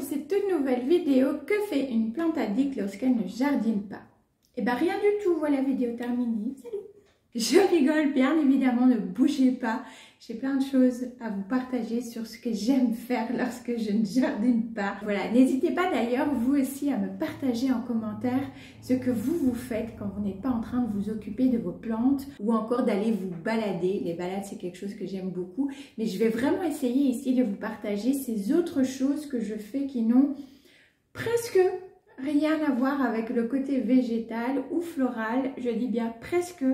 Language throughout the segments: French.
cette toute nouvelle vidéo. Que fait une plante addict lorsqu'elle ne jardine pas? Eh bien rien du tout, voilà la vidéo terminée. Salut! Je rigole, bien évidemment, ne bougez pas. J'ai plein de choses à vous partager sur ce que j'aime faire lorsque je ne jardine pas. Voilà, n'hésitez pas d'ailleurs vous aussi à me partager en commentaire ce que vous faites quand vous n'êtes pas en train de vous occuper de vos plantes ou encore d'aller vous balader. Les balades, c'est quelque chose que j'aime beaucoup, mais je vais vraiment essayer ici de vous partager ces autres choses que je fais qui n'ont presque rien à voir avec le côté végétal ou floral. Je dis bien presque.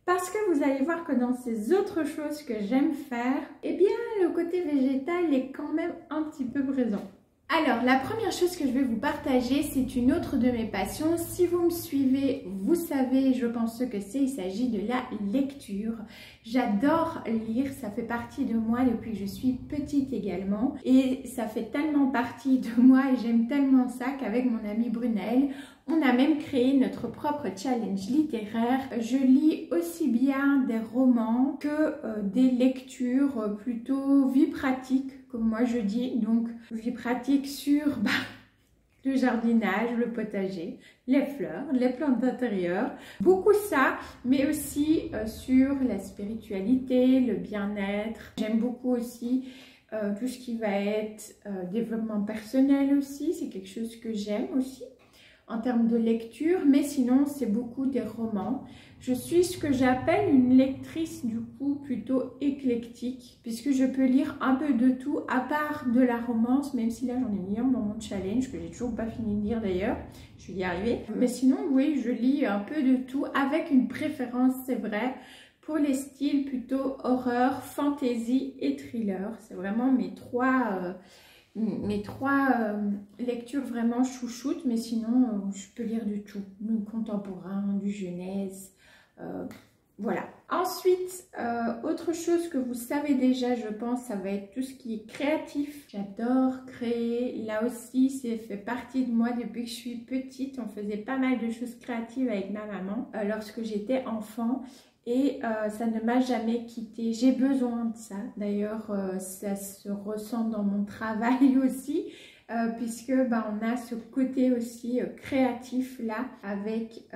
Parce que vous allez voir que dans ces autres choses que j'aime faire, eh bien le côté végétal est quand même un petit peu présent. Alors la première chose que je vais vous partager, c'est une autre de mes passions. Si vous me suivez, vous savez, je pense ce que c'est, il s'agit de la lecture. J'adore lire, ça fait partie de moi depuis que je suis petite également. Et ça fait tellement partie de moi et j'aime tellement ça qu'avec mon amie Brunel, on a même créé notre propre challenge littéraire. Je lis aussi bien des romans que des lectures plutôt vie pratique, comme moi je dis. Donc vie pratique sur le jardinage, le potager, les fleurs, les plantes d'intérieur. Beaucoup ça, mais aussi sur la spiritualité, le bien-être. J'aime beaucoup aussi tout ce qui va être développement personnel aussi. C'est quelque chose que j'aime aussi en termes de lecture, mais sinon c'est beaucoup des romans. Je suis ce que j'appelle une lectrice du coup plutôt éclectique, puisque je peux lire un peu de tout à part de la romance, même si là j'en ai mis un dans mon challenge que j'ai toujours pas fini de lire d'ailleurs, je vais y arriver. Mais sinon oui, je lis un peu de tout avec une préférence, c'est vrai, pour les styles plutôt horreur, fantasy et thriller. C'est vraiment mes trois lectures vraiment chouchoutes, mais sinon je peux lire du tout, du contemporain, du jeunesse, voilà. Ensuite, autre chose que vous savez déjà, je pense, ça va être tout ce qui est créatif. J'adore créer, là aussi ça fait partie de moi depuis que je suis petite. On faisait pas mal de choses créatives avec ma maman lorsque j'étais enfant. Et ça ne m'a jamais quittée. J'ai besoin de ça. D'ailleurs, ça se ressent dans mon travail aussi, puisque on a ce côté aussi créatif là, avec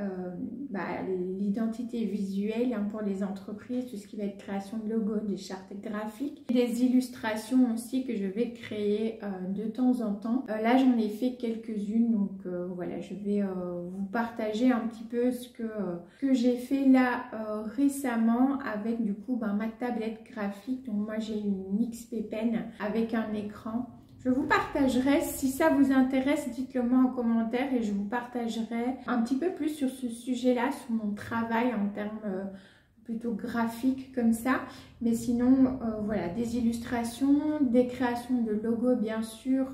l'identité visuelle pour les entreprises, tout ce qui va être création de logos, des chartes graphiques, des illustrations aussi que je vais créer de temps en temps. Là, j'en ai fait quelques-unes, donc voilà, je vais vous partager un petit peu ce que j'ai fait là récemment avec du coup ma tablette graphique. Donc moi j'ai une XP Pen avec un écran. Je vous partagerai, si ça vous intéresse, dites-le moi en commentaire et je vous partagerai un petit peu plus sur ce sujet-là, sur mon travail en termes plutôt graphiques comme ça. Mais sinon, voilà, des illustrations, des créations de logos bien sûr.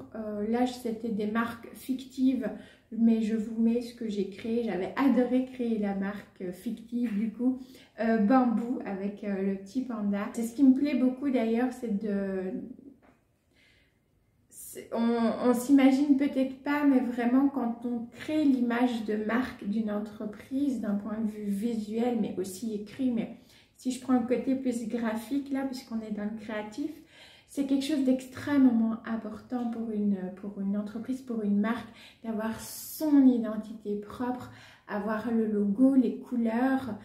Là, c'était des marques fictives, mais je vous mets ce que j'ai créé. J'avais adoré créer la marque fictive du coup, Bambou avec le petit panda. C'est ce qui me plaît beaucoup d'ailleurs, c'est de... On s'imagine peut-être pas, mais vraiment quand on crée l'image de marque d'une entreprise d'un point de vue visuel, mais aussi écrit, mais si je prends le côté plus graphique là, puisqu'on est dans le créatif, c'est quelque chose d'extrêmement important pour une entreprise, pour une marque, d'avoir son identité propre, avoir le logo, les couleurs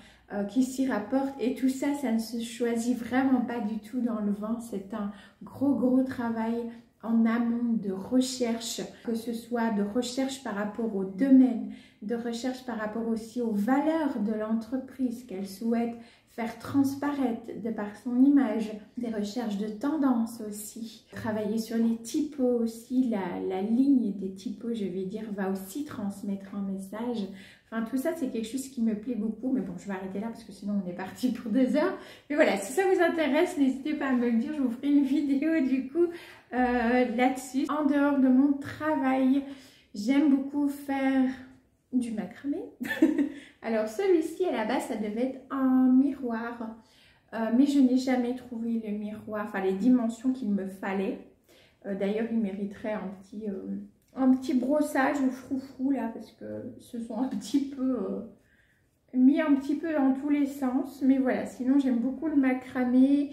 qui s'y rapportent. Et tout ça, ça ne se choisit vraiment pas du tout dans le vent. C'est un gros travail en amont de recherche, que ce soit de recherche par rapport au domaine, de recherche par rapport aussi aux valeurs de l'entreprise qu'elle souhaite faire transparaître de par son image, des recherches de tendance aussi, travailler sur les typos aussi, la ligne des typos je vais dire va aussi transmettre un message. Enfin tout ça c'est quelque chose qui me plaît beaucoup, mais bon je vais arrêter là parce que sinon on est parti pour 2 heures. Mais voilà, si ça vous intéresse n'hésitez pas à me le dire, je vous ferai une vidéo du coup là-dessus. En dehors de mon travail, j'aime beaucoup faire du macramé. Alors celui-ci à la base ça devait être un miroir, mais je n'ai jamais trouvé le miroir, enfin les dimensions qu'il me fallait. D'ailleurs il mériterait un petit brossage ou froufrou là, parce que se sont un petit peu mis un petit peu dans tous les sens. Mais voilà, sinon j'aime beaucoup le macramé.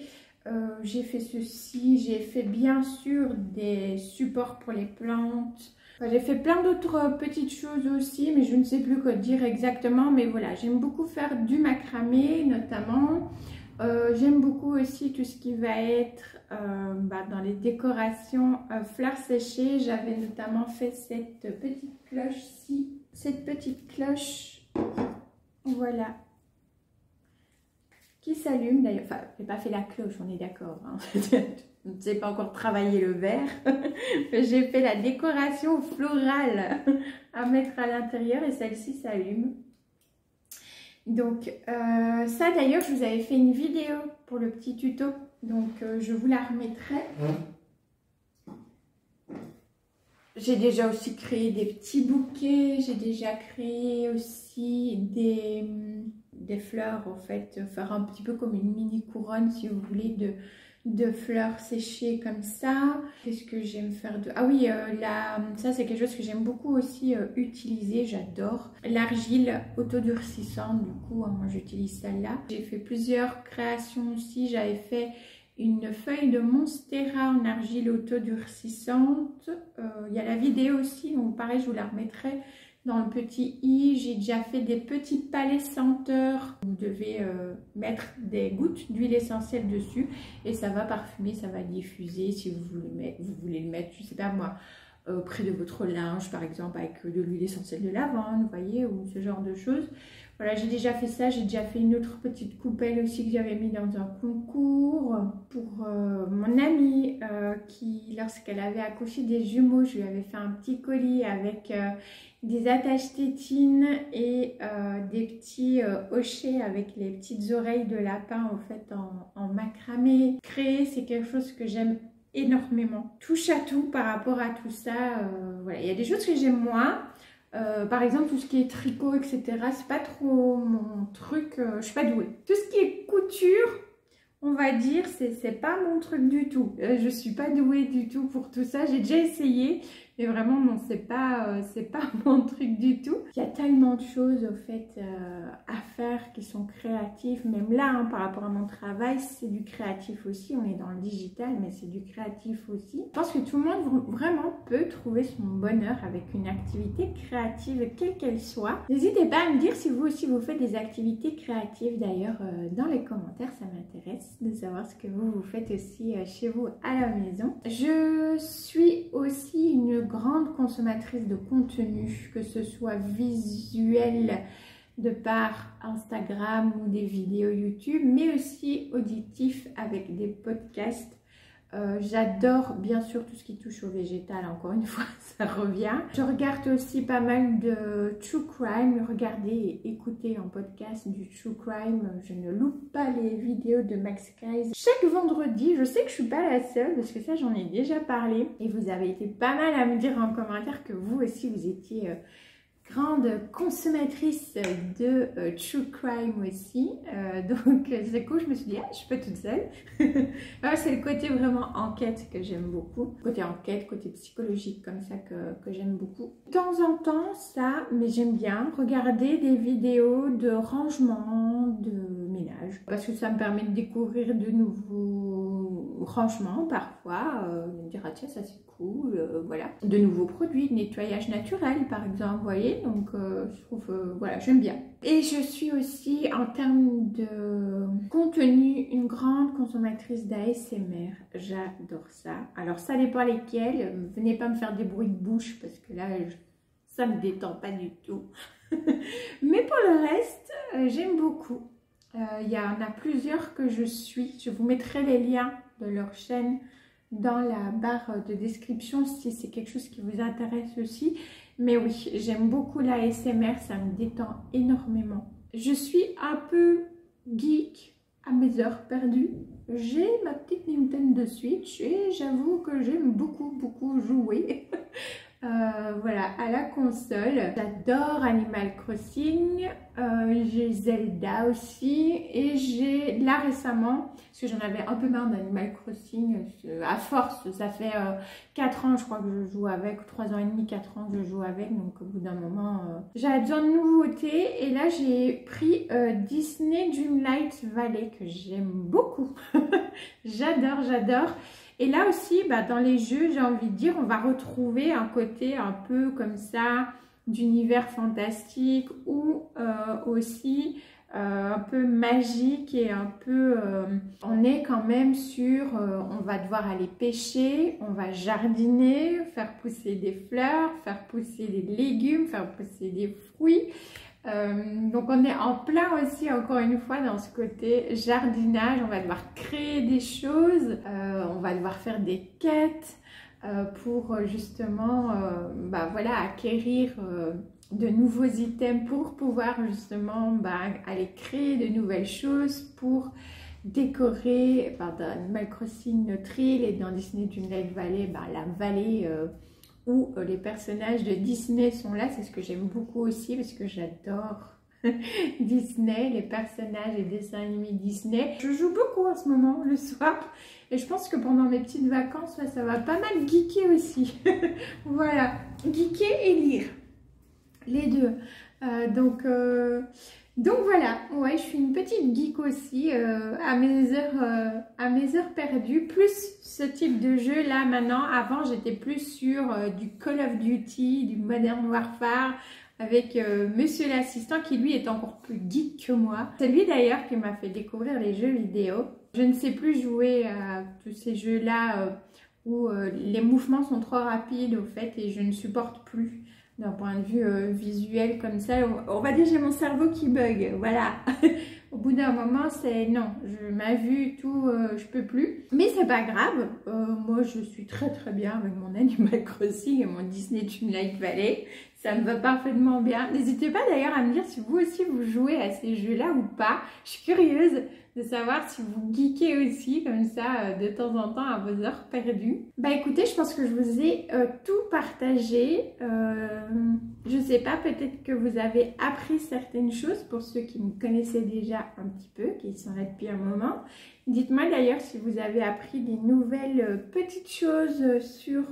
j'ai fait ceci, j'ai fait bien sûr des supports pour les plantes. Enfin, j'ai fait plein d'autres petites choses aussi, mais je ne sais plus quoi dire exactement. Mais voilà, j'aime beaucoup faire du macramé notamment. J'aime beaucoup aussi tout ce qui va être dans les décorations fleurs séchées. J'avais notamment fait cette petite cloche-ci. Cette petite cloche, voilà, qui s'allume d'ailleurs. Enfin, je n'ai pas fait la cloche, on est d'accord. Hein. Je ne sais pas encore travailler le verre. J'ai fait la décoration florale à mettre à l'intérieur et celle-ci s'allume. Donc ça d'ailleurs, je vous avais fait une vidéo pour le petit tuto. Donc je vous la remettrai. J'ai déjà aussi créé des petits bouquets. J'ai déjà créé aussi des fleurs en fait. Faire un petit peu comme une mini couronne si vous voulez de fleurs séchées comme ça. Qu'est-ce que j'aime faire de... Ah oui, ça c'est quelque chose que j'aime beaucoup aussi utiliser, j'adore. L'argile autodurcissante, du coup, moi j'utilise celle-là. J'ai fait plusieurs créations aussi, j'avais fait une feuille de Monstera en argile autodurcissante. Il y a la vidéo aussi, donc pareil, je vous la remettrai dans le petit i. J'ai déjà fait des petits palets senteurs. Vous devez mettre des gouttes d'huile essentielle dessus et ça va parfumer, ça va diffuser si vous voulez le mettre, je sais pas moi, près de votre linge par exemple avec de l'huile essentielle de lavande, vous voyez, ou ce genre de choses. Voilà, j'ai déjà fait ça, j'ai déjà fait une autre petite coupelle aussi que j'avais mis dans un concours pour mon amie qui, lorsqu'elle avait accouché des jumeaux, je lui avais fait un petit colis avec des attaches tétines et des petits hochets avec les petites oreilles de lapin en fait en macramé. Créer, c'est quelque chose que j'aime énormément. Touche à tout par rapport à tout ça. Voilà, il y a des choses que j'aime moins. Par exemple, tout ce qui est tricot, etc., c'est pas trop mon truc, je suis pas douée. Tout ce qui est couture, on va dire, c'est pas mon truc du tout. Je suis pas douée du tout pour tout ça. J'ai déjà essayé, mais vraiment, non, c'est pas mon truc du tout. Il y a tellement de choses, au fait, à faire qui sont créatives. Même là, hein, par rapport à mon travail, c'est du créatif aussi. On est dans le digital, mais c'est du créatif aussi. Je pense que tout le monde, vraiment, peut trouver son bonheur avec une activité créative, quelle qu'elle soit. N'hésitez pas à me dire si vous aussi, vous faites des activités créatives. D'ailleurs, dans les commentaires, ça m'intéresse de savoir ce que vous faites aussi chez vous à la maison. Je suis aussi une grande consommatrice de contenu, que ce soit visuel de par Instagram ou des vidéos YouTube, mais aussi auditif avec des podcasts. J'adore bien sûr tout ce qui touche au végétal, encore une fois ça revient. Je regarde aussi pas mal de true crime, regarder et écouter en podcast du true crime. Je ne loupe pas les vidéos de Max Guys chaque vendredi. Je sais que je suis pas la seule parce que ça j'en ai déjà parlé et vous avez été pas mal à me dire en commentaire que vous aussi vous étiez grande consommatrice de true crime aussi, donc c'est cool, je me suis dit, ah, je suis pas toute seule. C'est le côté vraiment enquête que j'aime beaucoup, côté enquête, côté psychologique comme ça que j'aime beaucoup. De temps en temps ça, mais j'aime bien regarder des vidéos de rangement, de ménage, parce que ça me permet de découvrir de nouveaux rangements parfois, de me dire, ah tiens, ça c'est cool, voilà. De nouveaux produits, de nettoyage naturel par exemple, vous voyez, donc je trouve, voilà, j'aime bien. Et je suis aussi en termes de contenu une grande consommatrice d'ASMR, j'adore ça. Alors ça dépend lesquels, venez pas me faire des bruits de bouche parce que là, ça me détend pas du tout. Mais pour le reste, j'aime beaucoup. Il y en a plusieurs que je suis, je vous mettrai les liens de leur chaîne dans la barre de description si c'est quelque chose qui vous intéresse aussi. Mais oui, j'aime beaucoup l'ASMR, ça me détend énormément. Je suis un peu geek à mes heures perdues. J'ai ma petite Nintendo Switch et j'avoue que j'aime beaucoup jouer voilà, à la console. J'adore Animal Crossing, j'ai Zelda aussi, et j'ai là récemment, parce que j'en avais un peu marre d'Animal Crossing, à force, ça fait 4 ans je crois que je joue avec, 3 ans et demi, 4 ans que je joue avec, donc au bout d'un moment, j'avais besoin de nouveautés, et là j'ai pris Disney Dreamlight Valley, que j'aime beaucoup, j'adore, j'adore. Et là aussi, bah, dans les jeux, j'ai envie de dire, on va retrouver un côté un peu comme ça, d'univers fantastique ou aussi un peu magique et un peu... on est quand même sur... on va devoir aller pêcher, on va jardiner, faire pousser des fleurs, faire pousser des légumes, faire pousser des fruits. Donc on est en plein aussi encore une fois dans ce côté jardinage, on va devoir créer des choses, on va devoir faire des quêtes pour justement bah, voilà, acquérir de nouveaux items pour pouvoir justement bah, aller créer de nouvelles choses pour décorer dans Animal Crossing notre île et dans Disney Dreamlight Valley bah, la vallée où les personnages de Disney sont là. C'est ce que j'aime beaucoup aussi parce que j'adore Disney, les personnages et dessins animés Disney. Je joue beaucoup en ce moment le soir et je pense que pendant mes petites vacances, ça va pas mal geeker aussi. Voilà, geeker et lire, les deux. Donc voilà, ouais, je suis une petite geek aussi à mes heures perdues, plus ce type de jeu là maintenant. Avant j'étais plus sur du Call of Duty, du Modern Warfare avec Monsieur l'assistant qui lui est encore plus geek que moi. C'est lui d'ailleurs qui m'a fait découvrir les jeux vidéo. Je ne sais plus jouer à tous ces jeux là où les mouvements sont trop rapides au fait et je ne supporte plus. D'un point de vue visuel comme ça, on va dire j'ai mon cerveau qui bug, voilà. Au bout d'un moment, c'est non, ma vue, tout, je peux plus. Mais c'est pas grave, moi je suis très très bien avec mon Animal Crossing et mon Disney Dreamlight Valley. Ça me va parfaitement bien. N'hésitez pas d'ailleurs à me dire si vous aussi vous jouez à ces jeux-là ou pas. Je suis curieuse de savoir si vous geekez aussi comme ça de temps en temps à vos heures perdues. Bah écoutez, je pense que je vous ai tout partagé. Je sais pas, peut-être que vous avez appris certaines choses pour ceux qui me connaissaient déjà un petit peu, qui sont là depuis un moment. Dites-moi d'ailleurs si vous avez appris des nouvelles petites choses sur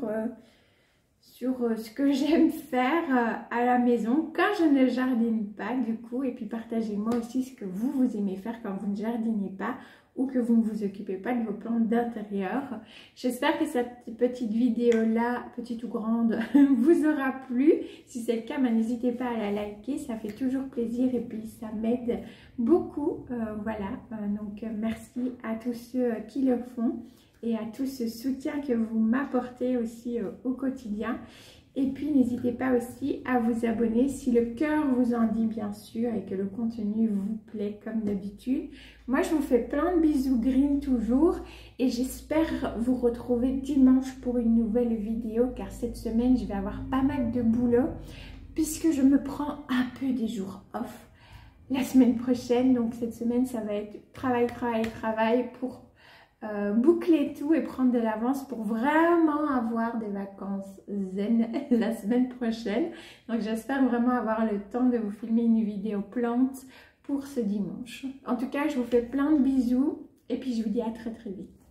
ce que j'aime faire à la maison quand je ne jardine pas du coup, et puis partagez-moi aussi ce que vous aimez faire quand vous ne jardinez pas ou que vous ne vous occupez pas de vos plantes d'intérieur. J'espère que cette petite vidéo là, petite ou grande, vous aura plu. Si c'est le cas, n'hésitez pas à la liker, ça fait toujours plaisir et puis ça m'aide beaucoup. Voilà, donc merci à tous ceux qui le font et à tout ce soutien que vous m'apportez aussi au quotidien. Et puis n'hésitez pas aussi à vous abonner si le cœur vous en dit bien sûr et que le contenu vous plaît comme d'habitude. Moi je vous fais plein de bisous green toujours et j'espère vous retrouver dimanche pour une nouvelle vidéo car cette semaine je vais avoir pas mal de boulot puisque je me prends un peu des jours off la semaine prochaine. Donc cette semaine ça va être travail pour boucler tout et prendre de l'avance pour vraiment avoir des vacances zen la semaine prochaine. Donc j'espère vraiment avoir le temps de vous filmer une vidéo plante pour ce dimanche. En tout cas, je vous fais plein de bisous et puis je vous dis à très très vite.